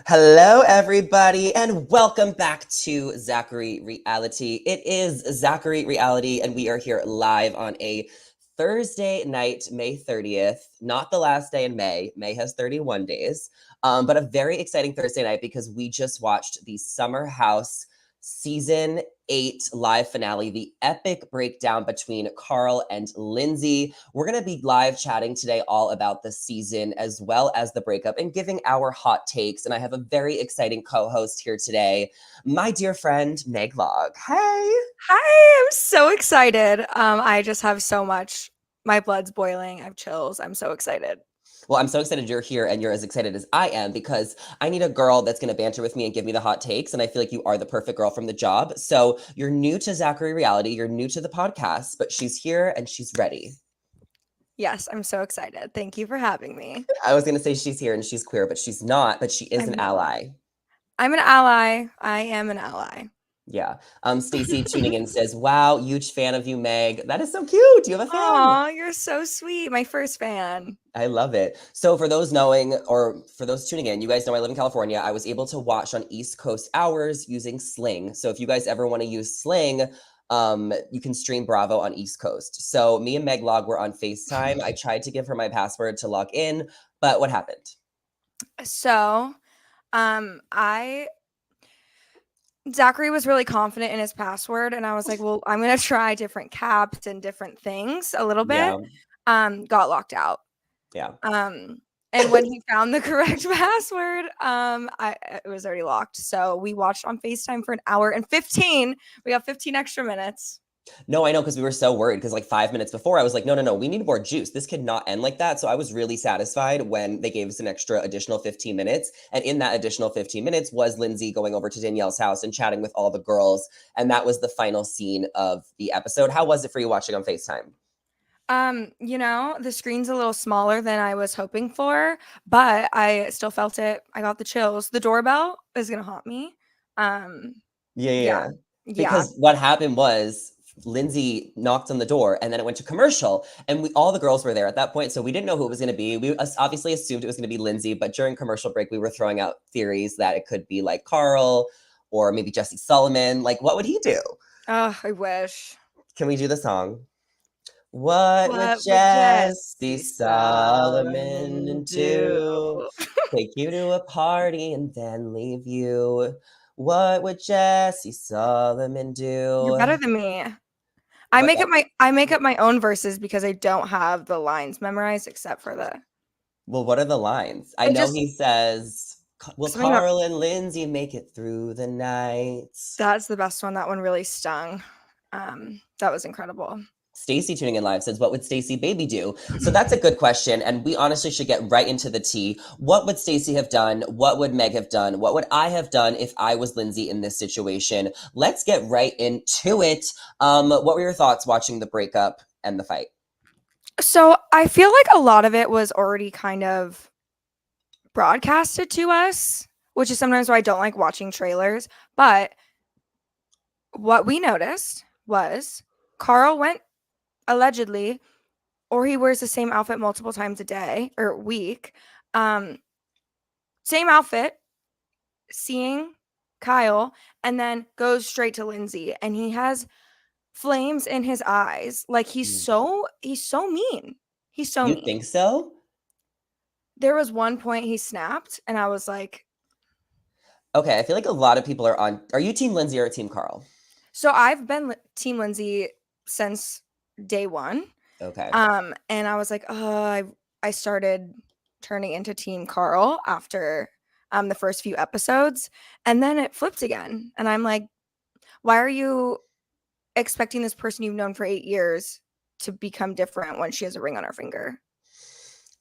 Hello, everybody, and welcome back to Zachary Reality. It is Zachary Reality, and we are here live on a Thursday night, May 30th. Not the last day in May. May has 31 days, but a very exciting Thursday night because we just watched the Summer House Season 8 live finale, the epic breakdown between Carl and Lindsay. We're going to be live chatting today all about the season as well as the breakup and giving our hot takes. And I have a very exciting co-host here today, my dear friend, Meg Log. Hey! Hi, I'm so excited. I just have so much. My blood's boiling. I have chills. I'm so excited. Well, I'm so excited you're here and you're as excited as I am because I need a girl that's going to banter with me and give me the hot takes. And I feel like you are the perfect girl from the job. So you're new to Zachary Reality, you're new to the podcast, but she's here and she's ready. Yes, I'm so excited. Thank you for having me. I was going to say she's here and she's queer, but she's not, but she is I'm an not. ally. I'm an ally. I am an ally. Yeah. Stacy tuning in says, wow, huge fan of you, Meg. That is so cute. You have a fan. Aw, you're so sweet. My first fan. I love it. So for those knowing or for those tuning in, you guys know I live in California. I was able to watch on East Coast hours using Sling. So if you guys ever want to use Sling, you can stream Bravo on East Coast. So me and Meg Log were on FaceTime. I tried to give her my password to log in, but what happened? So, I Zachary was really confident in his password, and I was like, well, I'm gonna try different caps and different things a little bit. Yeah. Got locked out. Yeah. And when he found the correct password, it was already locked. So we watched on FaceTime for an hour and 15. We got 15 extra minutes. No, I know because we were so worried because like 5 minutes before I was like, no, we need more juice. This could not end like that. So I was really satisfied when they gave us an extra additional 15 minutes. And in that additional 15 minutes was Lindsay going over to Danielle's house and chatting with all the girls. And that was the final scene of the episode. How was it for you watching on FaceTime? The screen's a little smaller than I was hoping for, but I still felt it. I got the chills. The doorbell is gonna haunt me. Um, Yeah, yeah, yeah, yeah. yeah. Because what happened was Lindsay knocked on the door and then it went to commercial and we all the girls were there at that point, so we didn't know who it was going to be. We obviously assumed it was going to be Lindsay, but during commercial break we were throwing out theories that it could be like Carl or maybe Jesse Soloman. Like, what would he do? Oh, I wish. Can we do the song? What would What would Jesse Jesse Soloman Solomon do? do? Take you to a party and then leave you. What would Jesse Solomon You're do? better than me. What? I make up my own verses because I don't have the lines memorized except for the Well, what are the lines? I it know just he says, will something about Carl and Lindsay make it through the night? that's the best one. That one really stung. That was incredible. Stacy tuning in live says, what would Stacy baby do? So that's a good question. And we honestly should get right into the tea. What would Stacy have done? What would Meg have done? What would I have done if I was Lindsay in this situation? Let's get right into it. What were your thoughts watching the breakup and the fight? So I feel like a lot of it was already kind of broadcasted to us, which is sometimes why I don't like watching trailers. But what we noticed was Carl went allegedly, or he wears the same outfit multiple times a day or week. Um, Same outfit, seeing Kyle, and then goes straight to Lindsay, and he has flames in his eyes. Like he's so mean. He's so You mean. think so? There was one point he snapped, and I was like, Okay, I feel like a lot of people are on. Are you Team Lindsay or Team Carl? so I've been Team Lindsay since day one. Okay. And I was like, oh, I started turning into Team Carl after the first few episodes, and then it flipped again. And I'm like, why are you expecting this person you've known for 8 years to become different when she has a ring on her finger?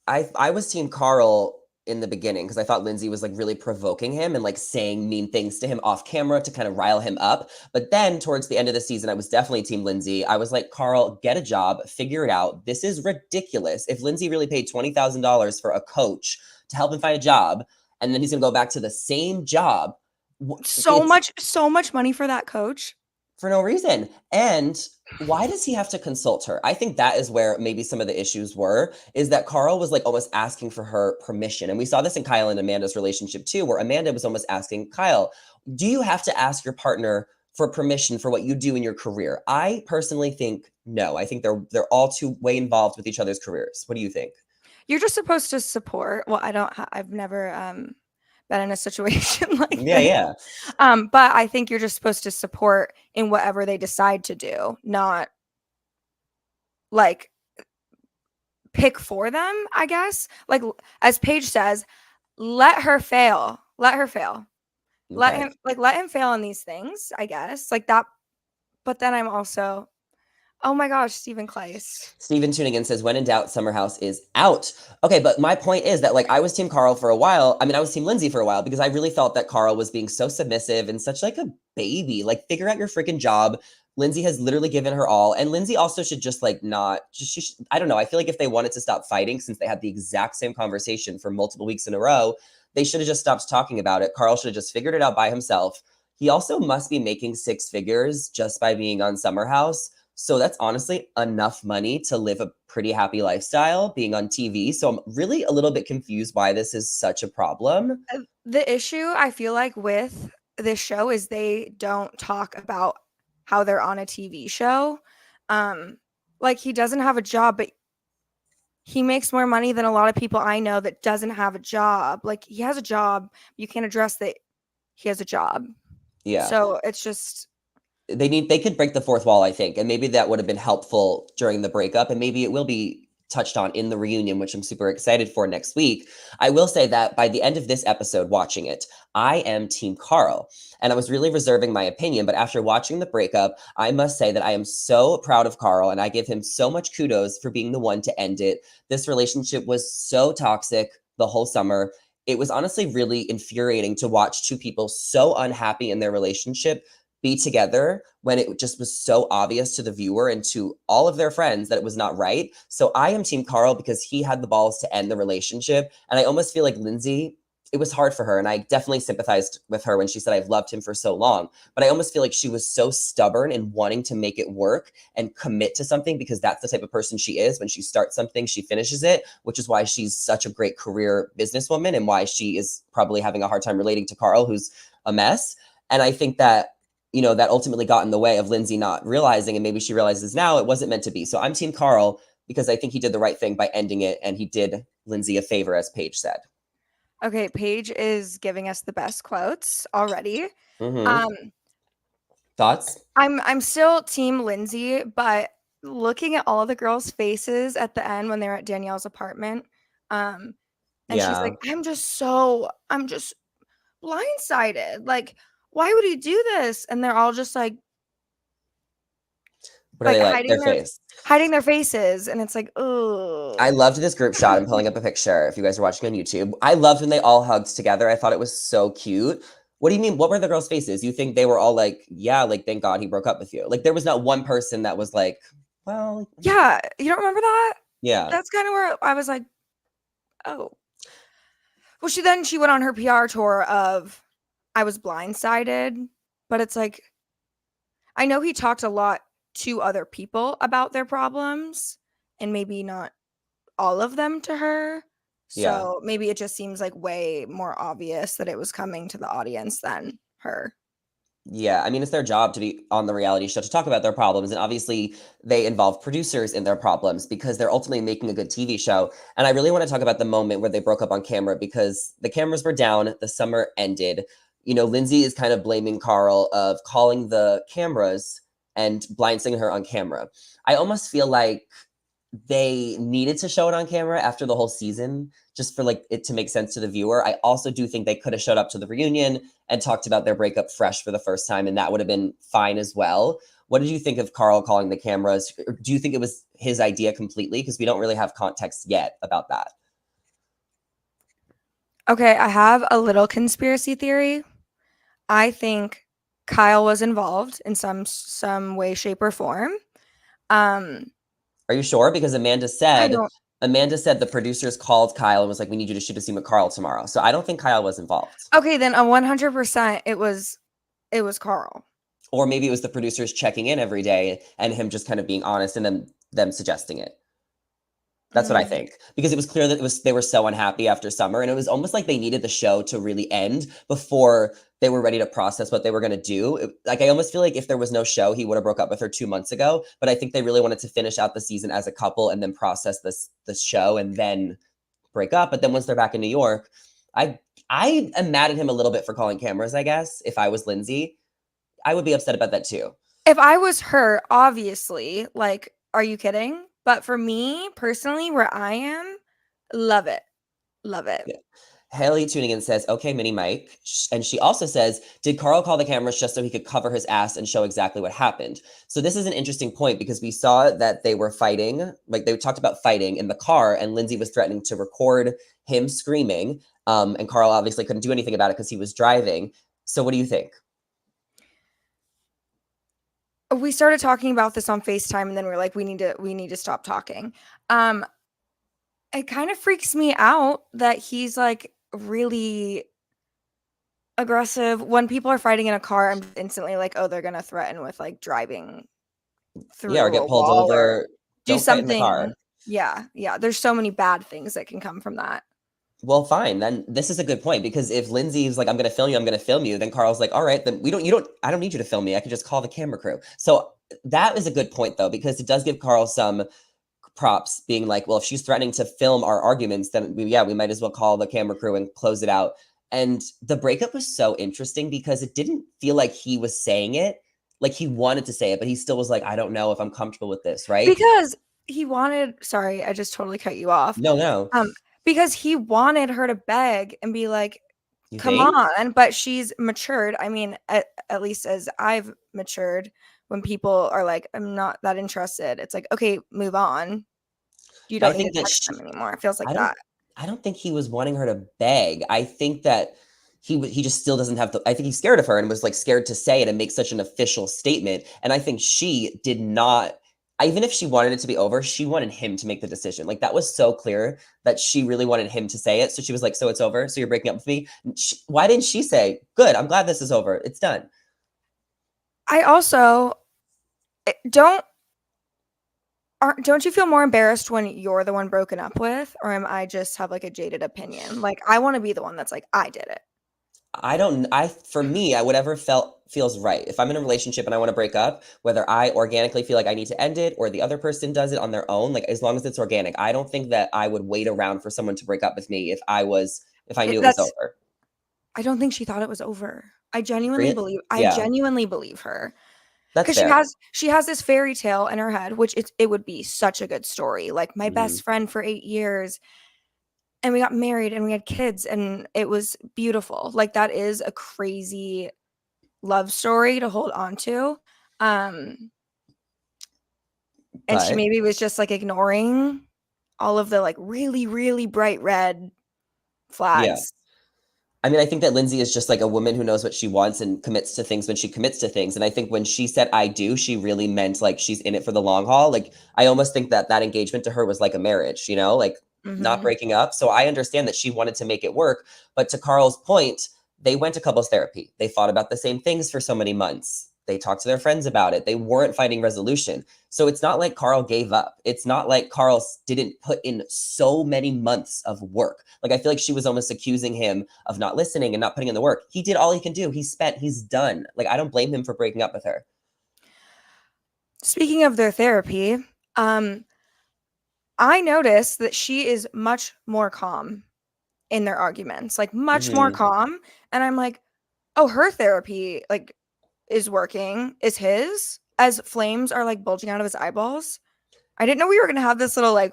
I was Team Carl in the beginning because I thought Lindsay was like really provoking him and like saying mean things to him off camera to kind of rile him up. But then towards the end of the season, I was definitely Team Lindsay. I was like, Carl, get a job, figure it out. This is ridiculous. If Lindsay really paid $20,000 for a coach to help him find a job, and then he's gonna go back to the same job, So much money for that coach. For no reason. And why does he have to consult her? I think that is where maybe some of the issues were, is that Carl was like almost asking for her permission. And we saw this in Kyle and Amanda's relationship too, where Amanda was almost asking Kyle, do you have to ask your partner for permission for what you do in your career? I personally think no. I think they're all too way involved with each other's careers. What do you think? You're just supposed to support. Well, I've never been in a situation like Yeah, this. yeah. But I think you're just supposed to support in whatever they decide to do, not like pick for them, I guess. Like as Paige says, let her fail. Let her fail. Okay. Let him fail in these things, I guess. Like that. But then I'm also, oh my gosh, Stephen Kleiss. Steven tuning in says, when in doubt, Summer House is out. Okay, but my point is that, like, I was Team Carl for a while. I mean, I was Team Lindsay for a while because I really felt that Carl was being so submissive and such like a baby. Like, figure out your freaking job. Lindsay has literally given her all. And Lindsay also should just, like, not, just, she should, I don't know. I feel like if they wanted to stop fighting, since they had the exact same conversation for multiple weeks in a row, they should have just stopped talking about it. Carl should have just figured it out by himself. He also must be making six figures just by being on Summer House. So that's honestly enough money to live a pretty happy lifestyle being on TV. So I'm really a little bit confused why this is such a problem. The issue I feel like with this show is they don't talk about how they're on a TV show. Like he doesn't have a job, but he makes more money than a lot of people I know that doesn't have a job. Like he has a job, you can't address that he has a job. Yeah. So it's just They could break the fourth wall, I think, and maybe that would have been helpful during the breakup, and maybe it will be touched on in the reunion, which I'm super excited for next week. I will say that by the end of this episode, watching it, I am Team Carl, and I was really reserving my opinion, but after watching the breakup, I must say that I am so proud of Carl, and I give him so much kudos for being the one to end it. This relationship was so toxic the whole summer. It was honestly really infuriating to watch two people so unhappy in their relationship be together when it just was so obvious to the viewer and to all of their friends that it was not right. So I am Team Carl because he had the balls to end the relationship. And I almost feel like Lindsay, it was hard for her. And I definitely sympathized with her when she said, I've loved him for so long. But I almost feel like she was so stubborn in wanting to make it work and commit to something because that's the type of person she is. When she starts something, she finishes it, which is why she's such a great career businesswoman and why she is probably having a hard time relating to Carl, who's a mess. And I think that that ultimately got in the way of Lindsay not realizing, and maybe she realizes now it wasn't meant to be. So I'm Team Carl because I think he did the right thing by ending it, and he did Lindsay a favor, as Paige said. okay. Paige is giving us the best quotes already. Thoughts? I'm still Team Lindsay, but looking at all the girls' faces at the end when they're at Danielle's apartment, and she's like, I'm just blindsided. Like, why would he do this? And they're all just like What are they like? Their face. hiding their faces. And it's like, oh. I loved this group shot. I'm pulling up a picture if you guys are watching on YouTube. I loved when they all hugged together. I thought it was so cute. What do you mean? What were the girls' faces? You think they were all like, yeah, like, thank God he broke up with you. Like, there was not one person that was like, well. Yeah. You don't remember that? Yeah. That's kind of where I was like, oh. Well, she went on her PR tour of I was blindsided, but it's like, I know he talked a lot to other people about their problems and maybe not all of them to her. So maybe it just seems like way more obvious that it was coming to the audience than her. Yeah, I mean, it's their job to be on the reality show to talk about their problems. And obviously, they involve producers in their problems because they're ultimately making a good TV show. And I really want to talk about the moment where they broke up on camera because the cameras were down, the summer ended. Lindsay is kind of blaming Carl of calling the cameras and blindsiding her on camera. I almost feel like they needed to show it on camera after the whole season just for like it to make sense to the viewer. I also do think they could have showed up to the reunion and talked about their breakup fresh for the first time, and that would have been fine as well. What did you think of Carl calling the cameras? Or do you think it was his idea completely? Because we don't really have context yet about that. Okay, I have a little conspiracy theory. I think Kyle was involved in some way, shape, or form. Are you sure? Because Amanda said the producers called Kyle and was like, we need you to shoot a scene with Carl tomorrow. So I don't think Kyle was involved. Okay, then 100% it was Carl. Or maybe it was the producers checking in every day and him just kind of being honest and then them suggesting it. That's what I think. Because it was clear that they were so unhappy after summer, and it was almost like they needed the show to really end before they were ready to process what they were going to do. Like, I almost feel like if there was no show, he would have broke up with her 2 months ago. But I think they really wanted to finish out the season as a couple and then process this show and then break up. But then once they're back in New York, I am mad at him a little bit for calling cameras, I guess. If I was Lindsay, I would be upset about that too. If I was her, obviously, like, are you kidding? But for me personally, where I am, love it. Love it. Yeah. Haley tuning in says, okay, Mini Mike. And she also says, did Carl call the cameras just so he could cover his ass and show exactly what happened? So this is an interesting point because we saw that they were fighting, like they talked about fighting in the car, and Lindsay was threatening to record him screaming. And Carl obviously couldn't do anything about it because he was driving. So what do you think? We started talking about this on FaceTime, and then we're like, we need to stop talking. It kind of freaks me out that he's like really aggressive. When people are fighting in a car, I'm instantly like, oh, they're gonna threaten with like driving through Or get a pulled wall over. or do Don't fight in the car. something. Yeah. There's so many bad things that can come from that. Well, fine. Then this is a good point because if Lindsay's like, I'm going to film you, then Carl's like, all right, then I don't need you to film me. I can just call the camera crew. So that is a good point though, because it does give Carl some props being like, well, if she's threatening to film our arguments, then we might as well call the camera crew and close it out. And the breakup was so interesting because it didn't feel like he was saying it. Like he wanted to say it, but he still was like, I don't know if I'm comfortable with this. Right. Because he wanted, sorry, I just totally cut you off. No. Because he wanted her to beg and be like, come on, but she's matured. I mean, at least as I've matured, when people are like, I'm not that interested, it's like, okay, move on. You don't need to text them anymore. It feels like that. I don't think he was wanting her to beg. I think that he just still doesn't have I think he's scared of her and was like scared to say it and make such an official statement. And I think she did not, even if she wanted it to be over, she wanted him to make the decision. Like that was so clear that she really wanted him to say it. So she was like, so it's over. So you're breaking up with me. Why didn't she say, good, I'm glad this is over. It's done. I also don't you feel more embarrassed when you're the one broken up with, or am I just have like a jaded opinion? Like I want to be the one that's like, I did it. For me, whatever feels right. If I'm in a relationship and I want to break up, whether I organically feel like I need to end it or the other person does it on their own, like as long as it's organic, I don't think that I would wait around for someone to break up with me if I knew it was over. I don't think she thought it was over. I genuinely believe her. That's fair. Because she has this fairy tale in her head, which it would be such a good story. Like my best friend for 8 years, and we got married and we had kids and it was beautiful. Like that is a crazy love story to hold on to. And she maybe was just like ignoring all of the like really, really bright red flags. Yeah. I mean, I think that Lindsay is just like a woman who knows what she wants and commits to things when she commits to things. And I think when she said, I do, she really meant like she's in it for the long haul. Like, I almost think that engagement to her was like a marriage, like not breaking up. So I understand that she wanted to make it work. But to Carl's point, they went to couples therapy. They thought about the same things for so many months. They talked to their friends about it. They weren't finding resolution. So it's not like Carl gave up. It's not like Carl didn't put in so many months of work. Like, I feel like she was almost accusing him of not listening and not putting in the work. He did all he can do. He's done. Like, I don't blame him for breaking up with her. Speaking of their therapy, I noticed that she is much more calm in their arguments, like much more calm. And I'm like, oh, her therapy, like, is working. Is his, as flames are like bulging out of his eyeballs. I didn't know we were gonna have this little war.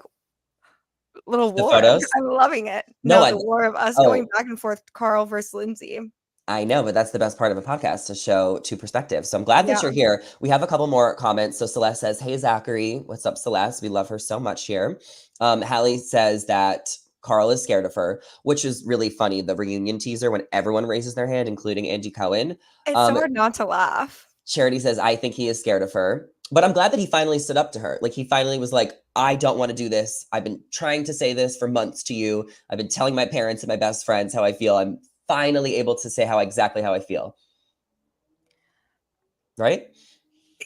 I'm loving it. The war of us going back and forth, Carl versus Lindsay. I know, but that's the best part of a podcast, to show two perspectives. So I'm glad that you're here. We have a couple more comments. So Celeste says, hey, Zachary. What's up, Celeste? We love her so much here. Hallie says that Carl is scared of her, which is really funny. The reunion teaser, when everyone raises their hand, including Angie Cohen. It's so hard not to laugh. Charity says, I think he is scared of her. But I'm glad that he finally stood up to her. Like, he finally was like, I don't want to do this. I've been trying to say this for months to you. I've been telling my parents and my best friends how I feel. I'm finally able to say exactly how I feel. right?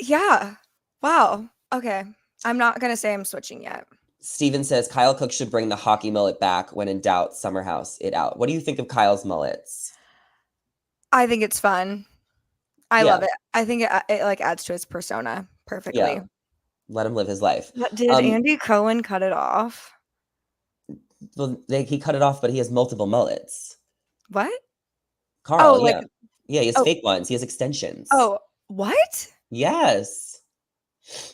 Yeah. Wow. Okay. I'm not going to say I'm switching yet. Steven says Kyle Cook should bring the hockey mullet back. When in doubt, Summerhouse it out. What do you think of Kyle's mullets? I think it's fun. I Yeah, love it. I think it like adds to his persona perfectly. yeah. Let him live his life. But did Andy Cohen cut it off? Well, he cut it off, but he has multiple mullets. What? Carl, Oh, yeah. like Yeah, he has oh, fake ones. He has extensions. oh, what? Yes.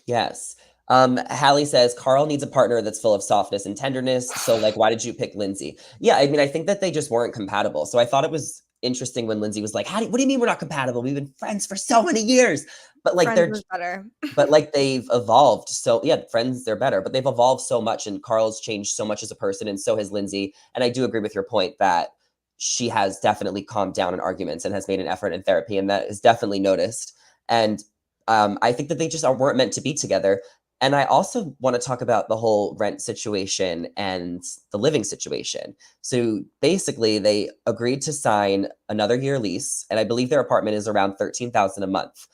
Yes. Hallie says Carl needs a partner that's full of softness and tenderness. So, like, why did you pick Lindsay? Yeah, I mean, I think that they just weren't compatible. So I thought it was interesting when Lindsay was like, what do you mean we're not compatible? We've been friends for so many years. But like Friends was better. but like they've evolved. So yeah, friends, they're better, but they've evolved so much and Carl's changed so much as a person, and so has Lindsay. And I do agree with your point that she has definitely calmed down in arguments and has made an effort in therapy, and that is definitely noticed. And I think that they just weren't meant to be together. And I also want to talk about the whole rent situation and the living situation. So basically, they agreed to sign another year lease, and I believe their apartment is around $13,000 a month.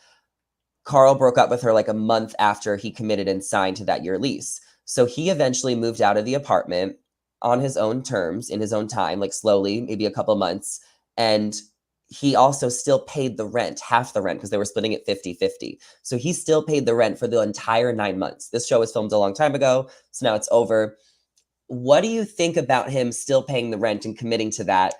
Carl broke up with her like a month after he committed and signed to that year lease. So he eventually moved out of the apartment on his own terms, in his own time, like slowly, maybe a couple months. And he also still paid the rent, half the rent, because they were splitting it 50-50. So he still paid the rent for the entire 9 months. This show was filmed a long time ago, so now it's over. What do you think about him still paying the rent and committing to that?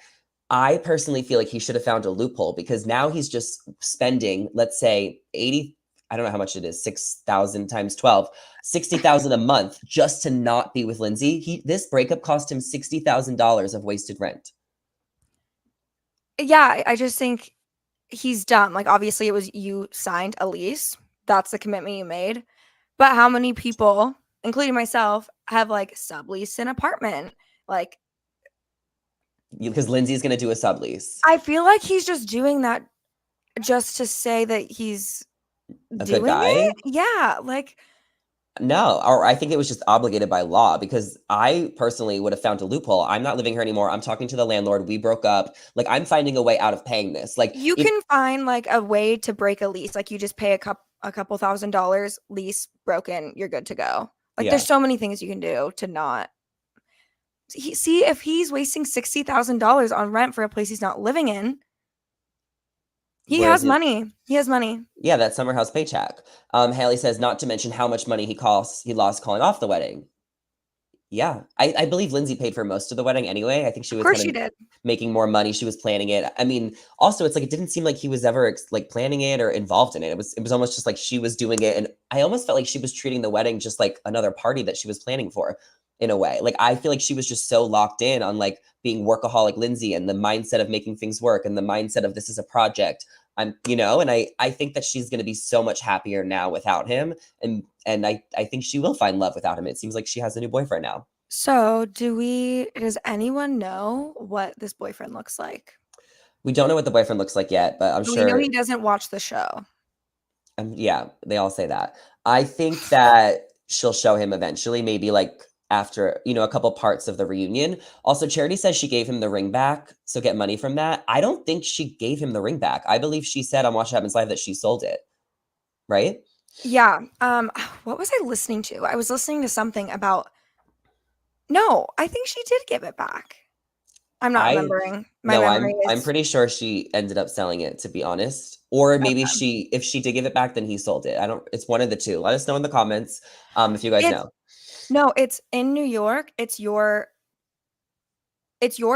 I personally feel like he should have found a loophole, because now he's just spending, let's say 80, I don't know how much it is, 6,000 times 12, 60,000 a month just to not be with Lindsay. This breakup cost him $60,000 of wasted rent. Yeah, I just think he's dumb. Like, obviously, it was you signed a lease. That's the commitment you made. But how many people, including myself, have like subleased an apartment? Like, Because Lindsay's going to do a sublease. I feel like he's just doing that just to say that he's A good doing guy? it. Yeah, like No, or I think it was just obligated by law, because I personally would have found a loophole. I'm not living here anymore. I'm talking to the landlord. We broke up. Like, I'm finding a way out of paying this. Like, you can find like a way to break a lease. Like, you just pay a couple $1,000s, lease broken, you're good to go. Like, yeah. there's so many things you can do to not see if he's wasting $60,000 on rent for a place he's not living in. He has money. He has money. Yeah, that summer house paycheck. Haley says, not to mention how much money he lost calling off the wedding. Yeah, I believe Lindsay paid for most of the wedding anyway. I think she was Of course she did. making more money. She was planning it. I mean, also it's like it didn't seem like he was ever like planning it or involved in it. It was almost just like she was doing it, and I almost felt like she was treating the wedding just like another party that she was planning for, in a way. Like, I feel like she was just so locked in on like being workaholic Lindsay and the mindset of making things work and the mindset of this is a project. And I think that she's going to be so much happier now without him. And I think she will find love without him. It seems like she has a new boyfriend now. So, does anyone know what this boyfriend looks like? We don't know what the boyfriend looks like yet, but I'm sure. We know he doesn't watch the show. Yeah, they all say that. I think that she'll show him eventually, maybe like after, a couple parts of the reunion. Also, Charity says she gave him the ring back, so get money from that. I don't think she gave him the ring back. I believe she said on Watch What Happens Live that she sold it. Right? Yeah. What was I listening to? I was listening to something about. No, I think she did give it back. I'm not remembering. I'm pretty sure she ended up selling it, to be honest. Or maybe if she did give it back, then he sold it. It's one of the two. Let us know in the comments if you guys know. No, it's in New York. It's your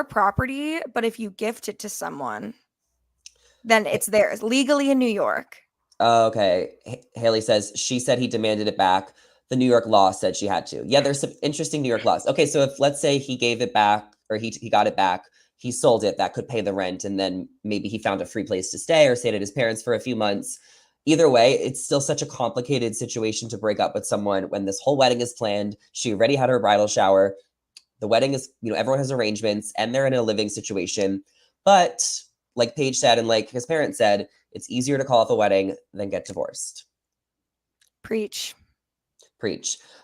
property, but if you gift it to someone, then it's theirs legally in New York. Okay. Haley says she said he demanded it back. The New York law said she had to. Yeah, there's some interesting New York laws. Okay, so if let's say he gave it back, or he got it back, he sold it, that could pay the rent, and then maybe he found a free place to stay or stayed at his parents for a few months. Either way, it's still such a complicated situation to break up with someone when this whole wedding is planned. She already had her bridal shower. The wedding is, everyone has arrangements and they're in a living situation. But like Paige said, and like his parents said, it's easier to call off a wedding than get divorced. Preach.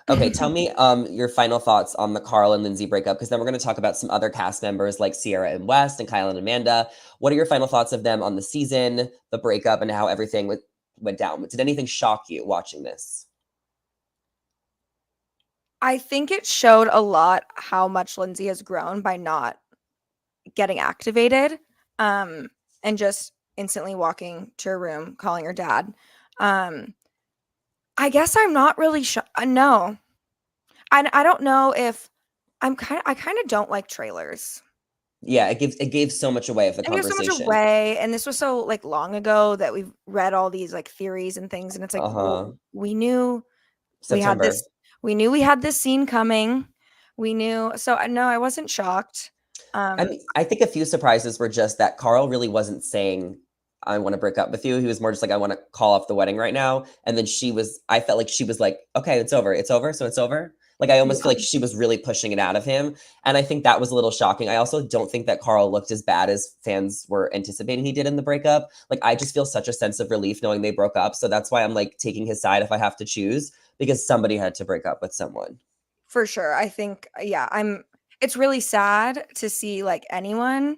Okay, tell me your final thoughts on the Carl and Lindsay breakup, because then we're going to talk about some other cast members like Ciara and West and Kyle and Amanda. What are your final thoughts of them on the season, the breakup, and how everything went down? Did anything shock you watching this? I think it showed a lot how much Lindsay has grown by not getting activated, and just instantly walking to her room, calling her dad. I guess I'm not really sure. No, I don't know if I kind of don't like trailers. Yeah, it gave so much away of the It gives so much conversation. away, and this was so like long ago that we've read all these like theories and things, and it's like, well, Uh-huh. we knew we had September. this, scene coming. We knew, so no, I wasn't shocked. I Um, mean, I think a few surprises were just that Carl really wasn't saying, I want to break up with you. He was more just like, I want to call off the wedding right now. And then I felt like she was like, okay, it's over. It's over. So it's over. Like, I almost feel like yeah, she was really pushing it out of him. And I think that was a little shocking. I also don't think that Carl looked as bad as fans were anticipating he did in the breakup. Like, I just feel such a sense of relief knowing they broke up. So that's why I'm like taking his side if I have to choose, because somebody had to break up with someone. for sure. I think, yeah, it's really sad to see like anyone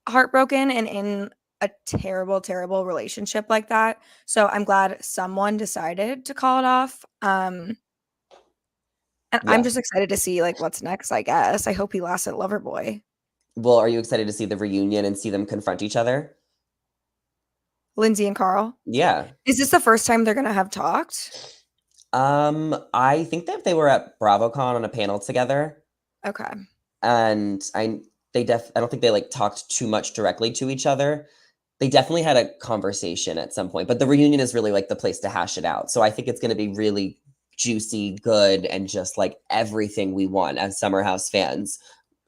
heartbroken and in a terrible, terrible relationship like that. So I'm glad someone decided to call it off. And I'm Yeah. just excited to see like what's next, I guess. I hope he lasts at Loverboy. Well, are you excited to see the reunion and see them confront each other? Lindsay and Carl. Yeah. Is this the first time they're gonna have talked? I think that they were at BravoCon on a panel together, Okay. and I don't think they like talked too much directly to each other. They definitely had a conversation at some point, but the reunion is really like the place to hash it out. So I think it's going to be really juicy, good, and just like everything we want as Summer House fans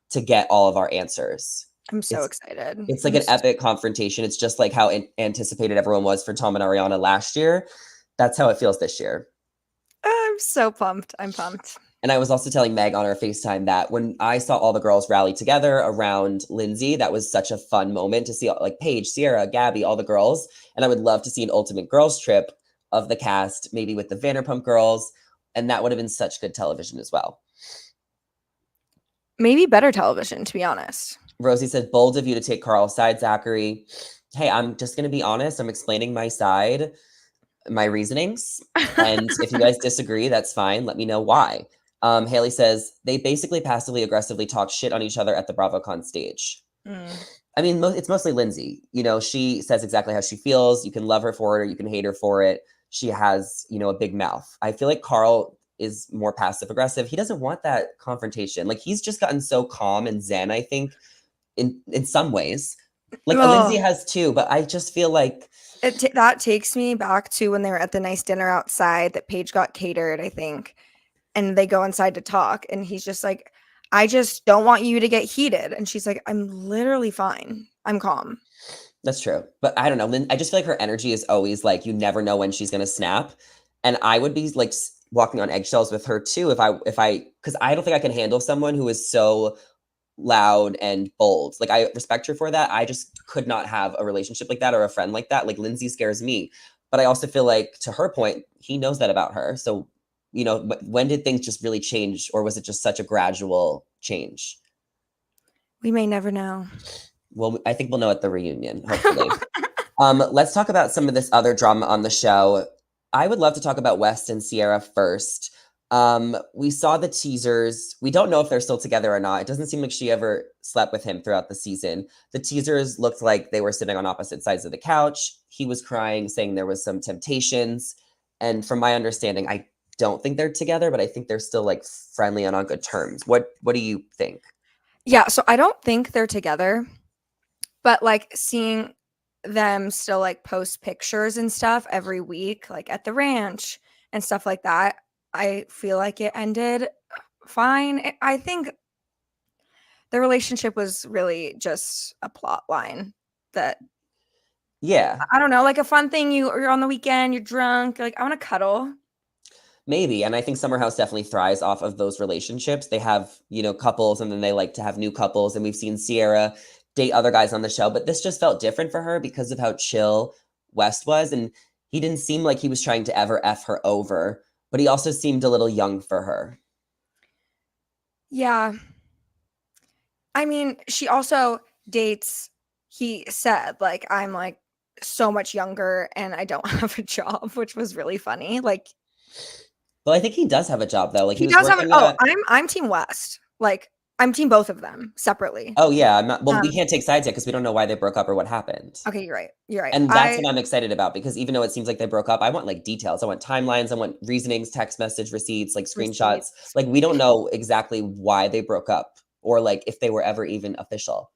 to get all of our answers. I'm so It's excited. it's like an epic confrontation. It's just like how anticipated everyone was for Tom and Ariana last year. That's how it feels this year. I'm so pumped. I'm pumped. And I was also telling Meg on our FaceTime that when I saw all the girls rally together around Lindsay, that was such a fun moment to see like Paige, Ciara, Gabby, all the girls. And I would love to see an ultimate girls trip of the cast, maybe with the Vanderpump girls. And that would have been such good television as well. Maybe better television, to be honest. Rosie said, bold of you to take Carl's side, Zachary. Hey, I'm just going to be honest. I'm explaining my side, my reasonings. And if you guys disagree, that's fine. Let me know why. Haley says they basically passively aggressively talk shit on each other at the BravoCon stage. I mean, it's mostly Lindsay. You know, she says exactly how she feels. You can love her for it or you can hate her for it. She has, you know, a big mouth. I feel like Carl is more passive aggressive. He doesn't want that confrontation. Like he's just gotten so calm and zen, I think, in some ways. Like Lindsay has too, but I just feel like that takes me back to when they were at the nice dinner outside that Paige got catered, I think. And they go inside to talk, and he's just like, I just don't want you to get heated. And she's like, I'm literally fine. I'm calm. That's true. But I don't know. I just feel like her energy is always like, you never know when she's going to snap. And I would be like walking on eggshells with her too because I don't think I can handle someone who is so loud and bold. Like I respect her for that. I just could not have a relationship like that or a friend like that. Like Lindsay scares me. But I also feel like, to her point, he knows that about her. So, you know, when did things just really change, or was it just such a gradual change? We may never know. Well, I think we'll know at the reunion, hopefully. Let's talk about some of this other drama on the show. I would love to talk about West and Ciara first. We saw the teasers. We don't know if they're still together or not. It doesn't seem like she ever slept with him throughout the season. The teasers looked like they were sitting on opposite sides of the couch. He was crying, saying there was some temptations. And from my understanding, I don't think they're together, but I think they're still like friendly and on good terms. What do you think? Yeah, so I don't think they're together, but like seeing them still like post pictures and stuff every week, like at the ranch and stuff like that, I feel like it ended fine. I think the relationship was really just a plot line that, Yeah, I don't know, like a fun thing. You're on the weekend, you're drunk, you're like, I want to cuddle. maybe. And I think Summer House definitely thrives off of those relationships. They have, you know, couples and then they like to have new couples. And we've seen Ciara date other guys on the show, but this just felt different for her because of how chill West was. And he didn't seem like he was trying to ever F her over, but he also seemed a little young for her. Yeah. I mean, she also dates, he said, like, I'm like so much younger and I don't have a job, which was really funny. Like, Well, I think he does have a job though. Like he he was does have an working oh, at. I'm team West. Like, I'm team both of them separately. Oh yeah, I'm not. Well, we Um, can't take sides yet because we don't know why they broke up or what happened. okay, you're right. You're right. And that's what I'm excited about because even though it seems like they broke up, I want like details. I want timelines. I want reasonings, text message receipts, like screenshots. Receipts. Like we don't know exactly why they broke up or like if they were ever even official.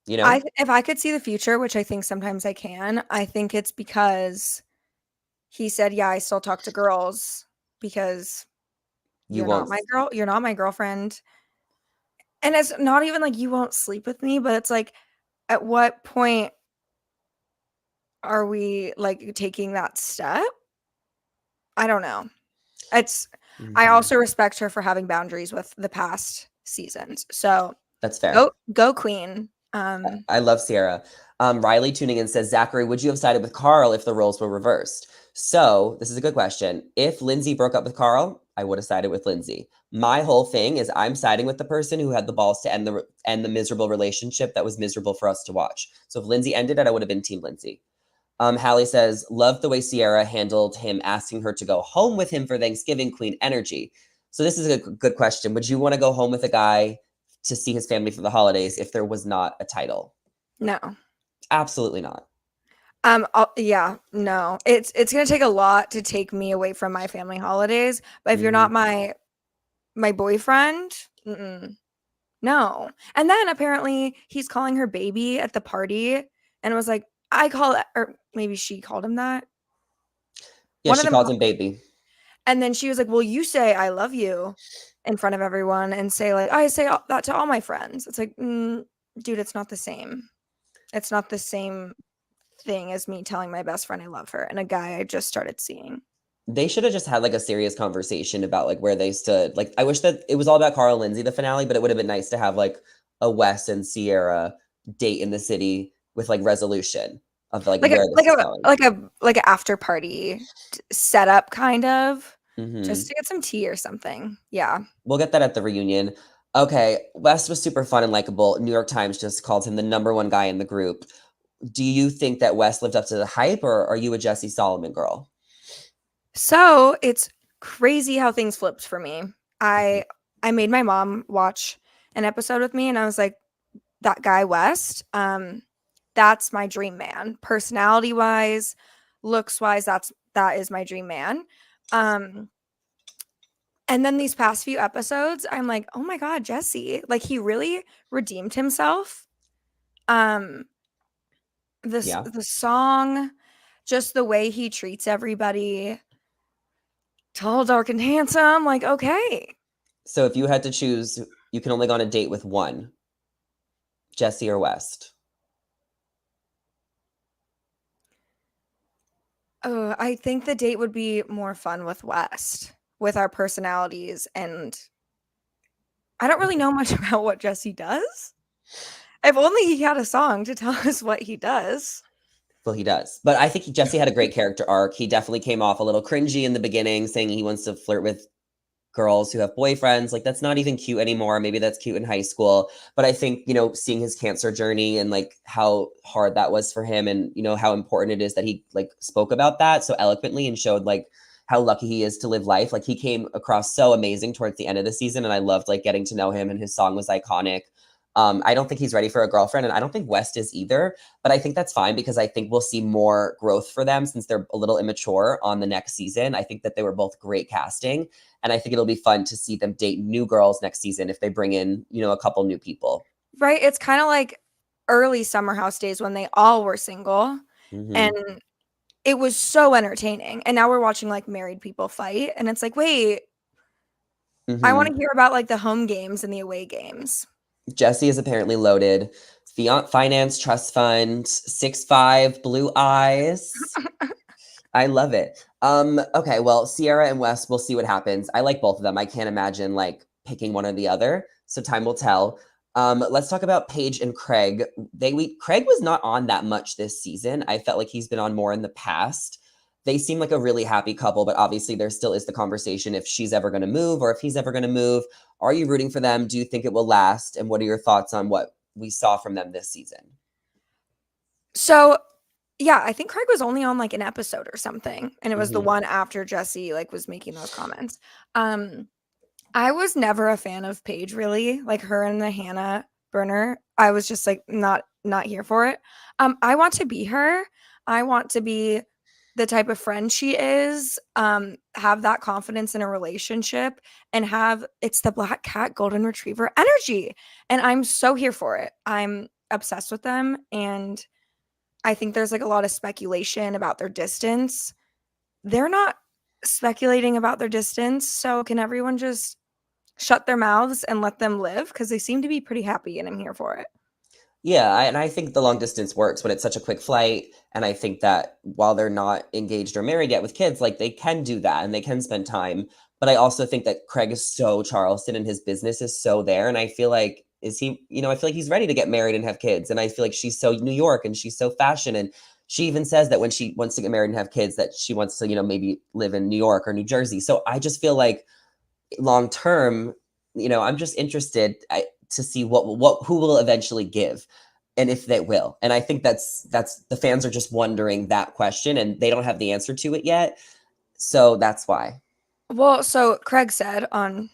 You know? If I could see the future, which I think sometimes I can, I think it's because he said, "Yeah, I still talk to girls because You won't. you're not my girlfriend." And it's not even like you won't sleep with me, but it's like, at what point are we like taking that step? I don't know. It's I Mhm. also respect her for having boundaries with the past seasons. So That's fair. go queen. I love Ciara. Riley tuning in says, Zachary, would you have sided with Carl if the roles were reversed? So this is a good question. If Lindsay broke up with Carl, I would have sided with Lindsay. My whole thing is I'm siding with the person who had the balls to end the miserable relationship that was miserable for us to watch. So if Lindsay ended it, I would have been team Lindsay. Hallie says, loved the way Ciara handled him asking her to go home with him for Thanksgiving, queen energy. So this is a good question. Would you want to go home with a guy to see his family for the holidays if there was not a title? No. Absolutely not. Yeah, no. It's gonna take a lot to take me away from my family holidays. But if you're Mhm. not my boyfriend, no. And then apparently he's calling her baby at the party and was like, I call it, or maybe she called him that. Yeah, One of she them called him baby. And then she was like, "Well, you say I love you in front of everyone and say like I say that to all my friends." It's like, dude, it's not the same. It's not the same thing as me telling my best friend I love her and a guy I just started seeing. They should have just had like a serious conversation about like where they stood. Like I wish that it was all about Carl and Lindsay, the finale, but it would have been nice to have like a Wes and Ciara date in the city with like resolution of like Like a where this is going. like a after party setup kind of, just Hmm. to get some tea or something. Yeah. We'll get that at the reunion. Okay, West was super fun and likable. New York Times just called him the number one guy in the group. Do you think that West lived up to the hype, or are you a Jesse Solomon girl? So it's crazy how things flipped for me. Mhm. I I made my mom watch an episode with me and I was like, that guy West, that's my dream man. Personality wise, looks wise, that is my dream man. Um, and then these past few episodes, I'm like, oh my God, Jesse. Like he really redeemed himself. Um, Yeah. the song, just the way he treats everybody, tall, dark, and handsome. Like, okay. So if you had to choose, you can only go on a date with one, Jesse or West. Oh, I think the date would be more fun with West, with our personalities, and I don't really know much about what Jesse does. If only he had a song to tell us what he does. Well, he does. But I think Jesse had a great character arc. He definitely came off a little cringy in the beginning, saying he wants to flirt with girls who have boyfriends. Like, that's not even cute anymore. Maybe that's cute in high school. But I think, seeing his cancer journey and like how hard that was for him and, how important it is that he like spoke about that so eloquently and showed like how lucky he is to live life. Like, he came across so amazing towards the end of the season. And I loved like getting to know him and his song was iconic. I don't think he's ready for a girlfriend, and I don't think West is either. But I think that's fine because I think we'll see more growth for them since they're a little immature on the next season. I think that they were both great casting, and I think it'll be fun to see them date new girls next season if they bring in, a couple new people. Right? It's kind of like early Summer House days when they all were single and Hmm. it was so entertaining. And now we're watching like married people fight and it's like, "Wait, I want Hmm. to hear about like the home games and the away games." Jesse is apparently loaded. Finance trust fund, 6'5", blue eyes. I love it. Okay, well, Ciara and Wes, we'll see what happens. I like both of them. I can't imagine like picking one or the other. So time will tell. Let's talk about Paige and Craig. Craig was not on that much this season. I felt like he's been on more in the past. They seem like a really happy couple, but obviously there still is the conversation if she's ever going to move or if he's ever going to move. Are you rooting for them? Do you think it will last? And what are your thoughts on what we saw from them this season? So, yeah, I think Craig was only on like an episode or something, and it was the Mhm. one after Jesse like was making those comments. Um, I was never a fan of Paige really, like her and the Hannah burner. I was just like not here for it. I want to be her. I want to be the type of friend she is, have that confidence in a relationship and have it's the black cat golden retriever energy. And I'm so here for it. I'm obsessed with them and I think there's like a lot of speculation about their distance. They're not speculating about their distance, so can everyone just shut their mouths and let them live because they seem to be pretty happy and I'm here for it. Yeah, and I think the long distance works when it's such a quick flight. And I think that while they're not engaged or married yet with kids, like they can do that and they can spend time. But I also think that Craig is so Charleston and his business is so there. And I feel like, is he, I feel like he's ready to get married and have kids. And I feel like she's so New York and she's so fashion. And she even says that when she wants to get married and have kids, that she wants to, maybe live in New York or New Jersey. So I just feel like long term, I'm just interested to see who will eventually give and if they will. And I think that's the fans are just wondering that question and they don't have the answer to it yet. So that's why. Well, so Craig said on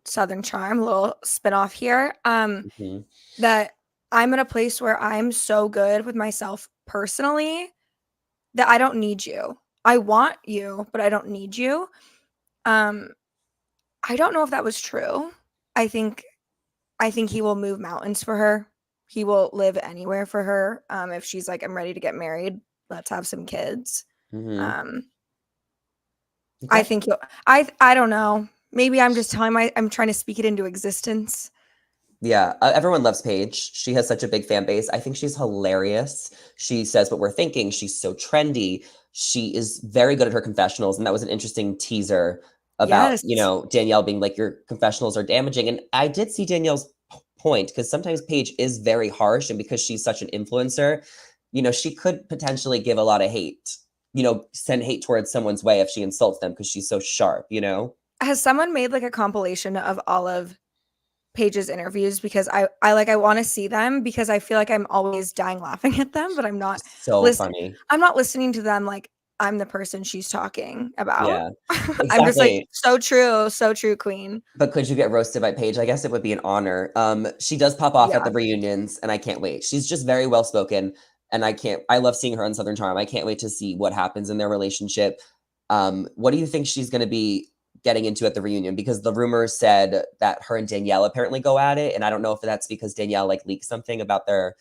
Southern Charm, a little spinoff here, Mhm. that I'm at a place where I'm so good with myself personally that I don't need you. I want you, but I don't need you. Um, I don't know if that was true. I think I think he will move mountains for her. He will live anywhere for her. If she's like, I'm ready to get married, let's have some kids. Mhm. Um, I Okay. think he'll. I don't know. Maybe I'm just I'm trying to speak it into existence. Yeah, everyone loves Paige. She has such a big fan base. I think she's hilarious. She says what we're thinking. She's so trendy. She is very good at her confessionals, and that was an interesting teaser about, Yes. Danielle being like, your confessionals are damaging. And I did see Danielle's point because sometimes Paige is very harsh, and because she's such an influencer, she could potentially give a lot of hate, send hate towards someone's way if she insults them because she's so sharp. Has someone made like a compilation of all of Paige's interviews because I want to see them because I feel like I'm always dying laughing at them, but So listen funny. I'm not listening to them like I'm the person she's talking about. Yeah, I'm just like, exactly. so true, queen. But could you get roasted by Paige? I guess it would be an honor. She does pop off at Yeah. the reunions, and I can't wait. She's just very well spoken, and I love seeing her on Southern Charm. I can't wait to see what happens in their relationship. What do you think she's going to be getting into at the reunion? Because the rumors said that her and Danielle apparently go at it, and I don't know if that's because Danielle like leaked something about their.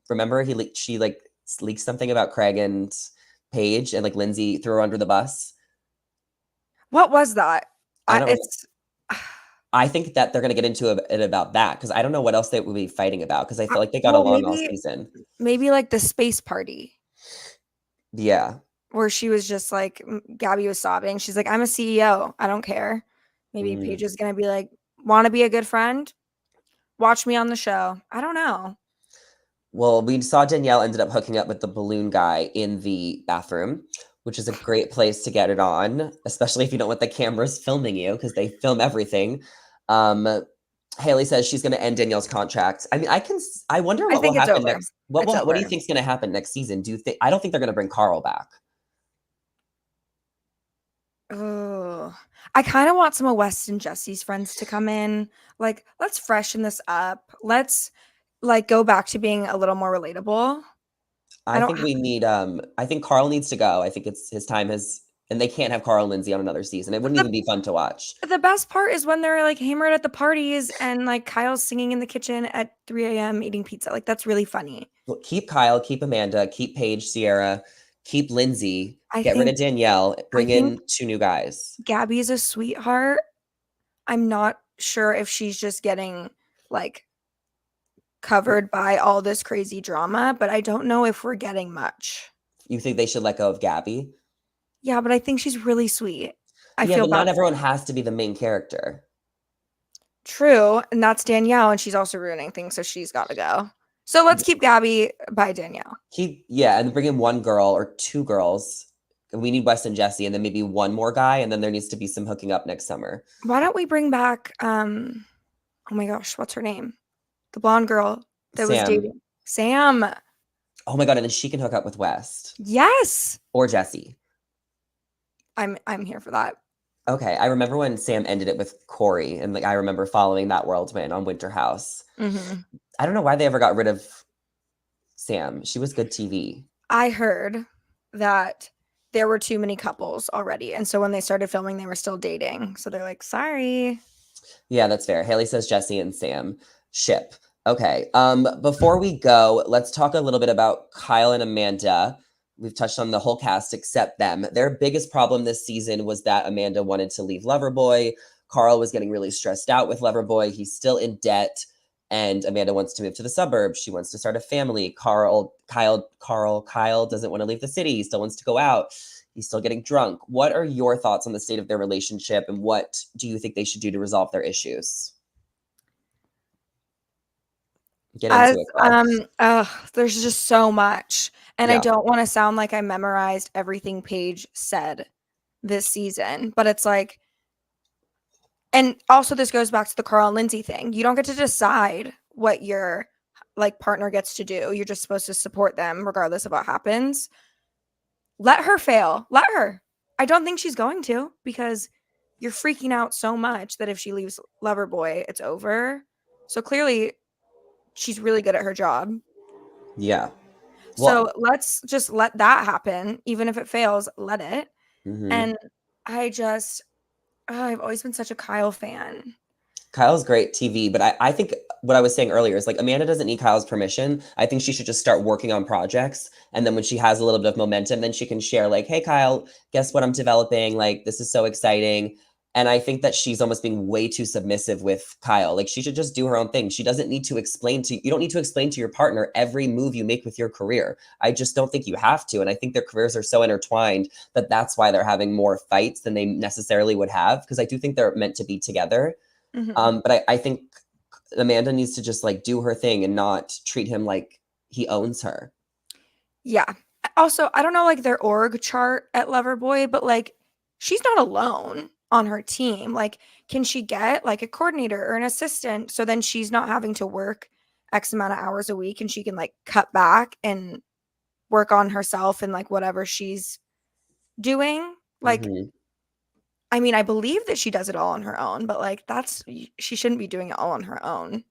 Remember she like leaked something about Craig and Paige, and like Lindsay threw her under the bus. What was that? I I don't remember. it's I think that they're gonna get into it about that because I don't know what else they would be fighting about because I feel like they got well, along all season. maybe like the space party Yeah. where she was just like Gabby was sobbing. She's like, I'm a CEO. I don't care. Maybe Mhm. Paige is gonna be like, want to be a good friend? Watch me on the show. I don't know. Well, we saw Danielle ended up hooking up with the balloon guy in the bathroom, which is a great place to get it on, especially if you don't want the cameras filming you because they film everything. Um, Haley says she's gonna end Danielle's contract. I mean, I wonder I what will think it's happen over. next. It's What do you over. think's gonna happen next season? Do you think I don't think they're gonna bring Carl back. Oh, I kind of want some of West and Jesse's friends to come in. Like, let's freshen this up. Let's like go back to being a little more relatable. I I don't. think we need I think Carl needs to go. I think it's his time has and they can't have Carl and Lindsay on another season. It wouldn't The even be fun to watch. the best part is when they're like hammered at the parties and like Kyle's singing in the kitchen at 3 a.m. eating pizza. Like that's really funny. Well, keep Kyle, keep Amanda, keep Paige, Ciara, keep Lindsay, I get rid think of Danielle, I bring think in two new guys. Gabby is a sweetheart. I'm not sure if she's just getting like covered by all this crazy drama, but I don't know if we're getting much. You think they should let go of Gabby? Yeah, but I think she's really sweet. I Yeah, feel but not bad for everyone her. has to be the main character. True, and that's Danielle, and she's also ruining things, so she's got to go. So let's keep Gabby by Danielle. Yeah, and bring in one girl or two girls. We need Wes and Jesse, and then maybe one more guy, and then there needs to be some hooking up next summer. Why don't we bring back oh my gosh, what's her name? The blonde girl that was Sam, dating Sam. Oh my God, and then she can hook up with West Yes. or Jesse. I'm here for that. Okay, I remember when Sam ended it with Corey, and like I remember following that whirlwind on Winter House. Mm-hmm. I don't know why they ever got rid of Sam. She was good TV. I heard that there were too many couples already. And so when they started filming, they were still dating. So they're like, sorry. Yeah, that's fair. Haley says Jesse and Sam ship. Okay. Before we go, let's talk a little bit about Kyle and Amanda. We've touched on the whole cast except them. Their biggest problem this season was that Amanda wanted to leave Loverboy. Carl was getting really stressed out with Loverboy. He's still in debt. And Amanda wants to move to the suburbs. She wants to start a family. Kyle doesn't want to leave the city. He still wants to go out. He's still getting drunk. What are your thoughts on the state of their relationship, and what do you think they should do to resolve their issues? Get into it, girl. There's just so much. And I Yeah. don't want to sound like I memorized everything Paige said this season, but it's like, and also this goes back to the Carl and Lindsay thing. You don't get to decide what your like partner gets to do. You're just supposed to support them regardless of what happens. Let her fail. Let her. I don't think she's going to, because you're freaking out so much that if she leaves Loverboy, it's over. So clearly she's really good at her job. Yeah. So let's just let that happen. Even if it fails, let it. Mhm. And I've always been such a Kyle fan. Kyle's great TV, but I think what I was saying earlier is like Amanda doesn't need Kyle's permission. I think she should just start working on projects. And then when she has a little bit of momentum, then she can share like, hey, Kyle, guess what I'm developing? Like, this is so exciting. And I think that she's almost being way too submissive with Kyle. Like, she should just do her own thing. She doesn't need to you don't need to explain to your partner every move you make with your career. I just don't think you have to. And I think their careers are so intertwined that that's why they're having more fights than they necessarily would have. Because I do think they're meant to be together. Mm-hmm. But I think Amanda needs to just like do her thing and not treat him like he owns her. Yeah. Also, I don't know like their org chart at Loverboy, but like she's not alone on her team. Like, can she get like a coordinator or an assistant so then she's not having to work X amount of hours a week and she can like cut back and work on herself and like whatever she's doing? Like, Mhm. I mean, I believe that she does it all on her own, but like she shouldn't be doing it all on her own.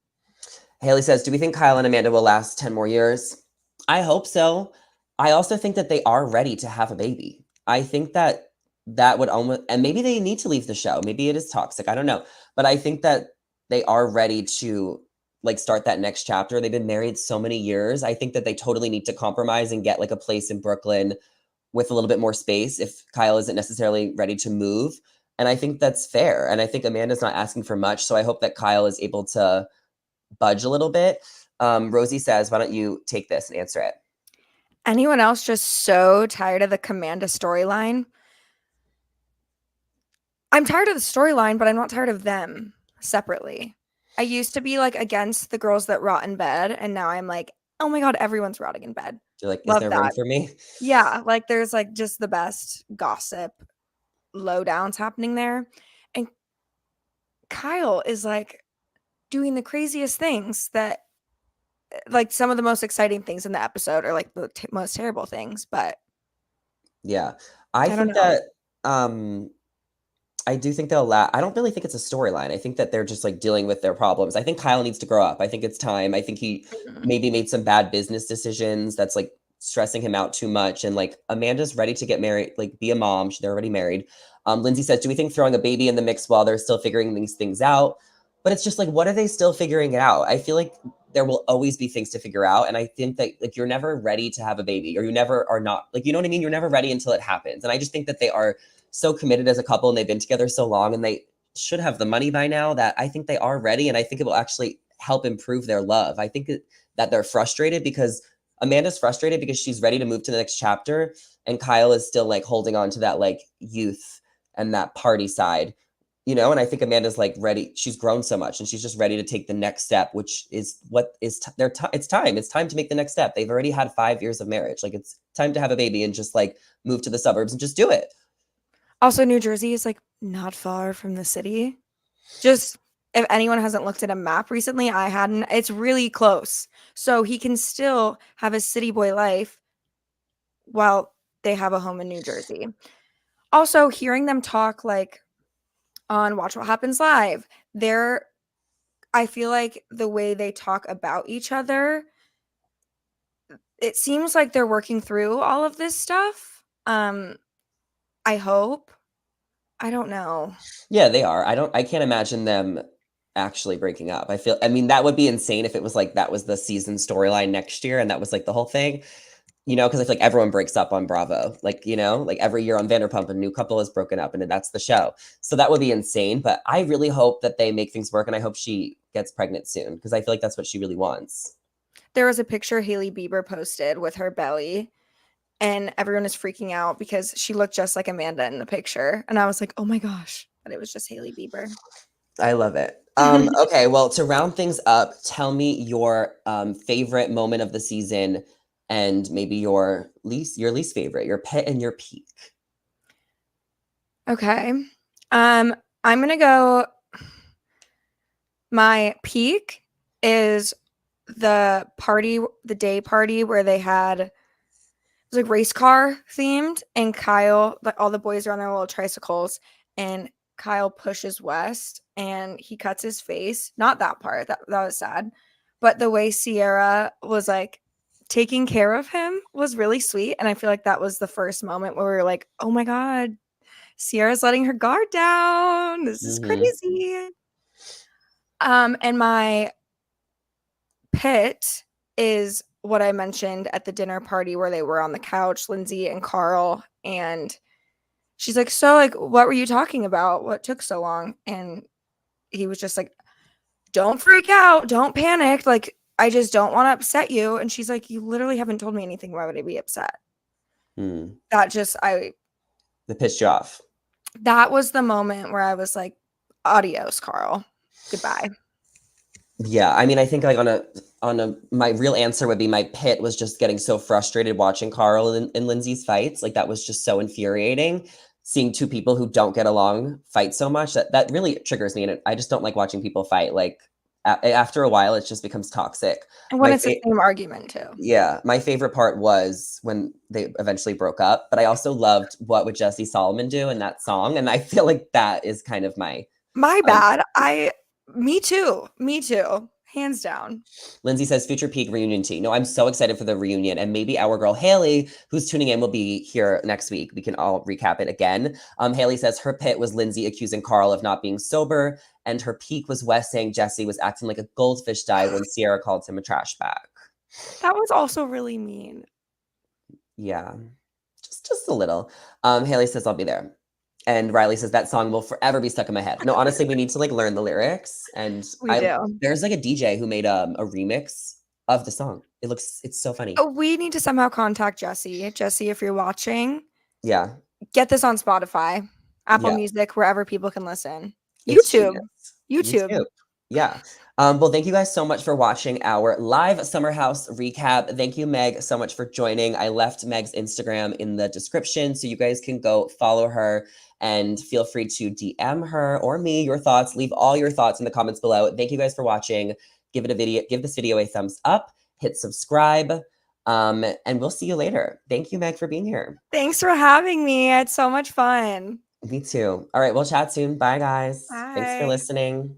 Haley says, do we think Kyle and Amanda will last 10 more years? I hope so. I also think that they are ready to have a baby. I think that that would almost, and maybe they need to leave the show. Maybe it is toxic. I don't know. But I think that they are ready to like start that next chapter. They've been married so many years. I think that they totally need to compromise and get like a place in Brooklyn with a little bit more space if Kyle isn't necessarily ready to move. And I think that's fair. And I think Amanda's not asking for much. So I hope that Kyle is able to budge a little bit. Rosie says, why don't you take this and answer it? Anyone else just so tired of the Commanda storyline? I'm tired of the storyline, but I'm not tired of them separately. I used to be like against the girls that rot in bed, and now I'm like, oh my God, everyone's rotting in bed. You're like, is Love there room that. for me? Yeah, like there's like just the best gossip lowdowns happening there. And Kyle is like doing the craziest things that like some of the most exciting things in the episode are like the most terrible things, but Yeah. I I don't think know. that I do think they'll I don't really think it's a storyline. I think that they're just like dealing with their problems. I think Kyle needs to grow up. I think it's time. I think he Mhm. maybe made some bad business decisions that's like stressing him out too much. And like Amanda's ready to get married, like be a mom. They're already married. Lindsay says, do we think throwing a baby in the mix while they're still figuring these things out? But it's just like, what are they still figuring it out? I feel like there will always be things to figure out. And I think that like you're never ready to have a baby, or you never are not like, you know what I mean? You're never ready until it happens. And I just think that they are so committed as a couple and they've been together so long and they should have the money by now that I think they are ready. And I think it will actually help improve their love. I think that they're frustrated because Amanda's frustrated because she's ready to move to the next chapter. And Kyle is still like holding on to that like youth and that party side, you know? And I think Amanda's like ready. She's grown so much and she's just ready to take the next step, which is what is it's time. It's time to make the next step. They've already had 5 years of marriage. Like it's time to have a baby and just like move to the suburbs and just do it. Also, New Jersey is like not far from the city. Just if anyone hasn't looked at a map recently, I hadn't. It's really close. So he can still have a city boy life while they have a home in New Jersey. Also, hearing them talk like on Watch What Happens Live, I feel like the way they talk about each other, it seems like they're working through all of this stuff. I hope. I don't know. Yeah, they are. I can't imagine them actually breaking up. I mean, that would be insane if it was like that was the season storyline next year and that was like the whole thing. Because I feel like everyone breaks up on Bravo. Like, like every year on Vanderpump, a new couple is broken up and then that's the show. So that would be insane. But I really hope that they make things work and I hope she gets pregnant soon because I feel like that's what she really wants. There was a picture Hailey Bieber posted with her belly, and everyone is freaking out because she looked just like Amanda in the picture. And I was like, oh my gosh, but it was just Hailey Bieber. I love it. Okay, well, to round things up, tell me your favorite moment of the season and maybe your least favorite, your pit and your peak. Okay. I'm gonna go. My peak is the day party where they had, it was like race car themed, and Kyle, like all the boys are on their little tricycles, and Kyle pushes West and he cuts his face. Not that part. That was sad. But the way Ciara was like taking care of him was really sweet. And I feel like that was the first moment where we were like, oh my God, Ciara's letting her guard down. This is crazy. And my pit is what I mentioned at the dinner party where they were on the couch, Lindsay and Carl, and she's like, so like, what were you talking about? What took so long? And he was just like, don't freak out. Don't panic. Like, I just don't want to upset you. And she's like, you literally haven't told me anything. Why would I be upset? That pissed you off. That was the moment where I was like, adios, Carl. Goodbye. Yeah, I mean, I think like my real answer would be my pit was just getting so frustrated watching Carl and Lindsay's fights. Like that was just so infuriating. Seeing two people who don't get along fight so much that really triggers me, and I just don't like watching people fight. Like after a while, it just becomes toxic. And when it's the same argument too. Yeah, my favorite part was when they eventually broke up. But I also loved what would Jesse Soloman do in that song, and I feel like that is kind of my bad. Me too. Hands down. Lindsay says future peak reunion tea. No, I'm so excited for the reunion. And maybe our girl Haley, who's tuning in, will be here next week. We can all recap it again. Haley says her pit was Lindsay accusing Carl of not being sober. And her peak was Wes saying Jesse was acting like a goldfish died when Ciara called him a trash bag. That was also really mean. Yeah, just a little. Haley says, I'll be there. And Riley says that song will forever be stuck in my head. No, honestly, we need to like learn the lyrics. And there's like a DJ who made a remix of the song. It's so funny. We need to somehow contact Jesse. Jesse, if you're watching, yeah, get this on Spotify, Apple Music, wherever people can listen. YouTube. YouTube. Yeah. Well, thank you guys so much for watching our live Summer House recap. Thank you, Meg, so much for joining. I left Meg's Instagram in the description, so you guys can go follow her and feel free to DM her or me your thoughts. Leave all your thoughts in the comments below. Thank you guys for watching. Give this video a thumbs up, hit subscribe, and we'll see you later. Thank you, Meg, for being here. Thanks for having me. It's so much fun. Me too. All right, we'll chat soon. Bye, guys. Bye. Thanks for listening.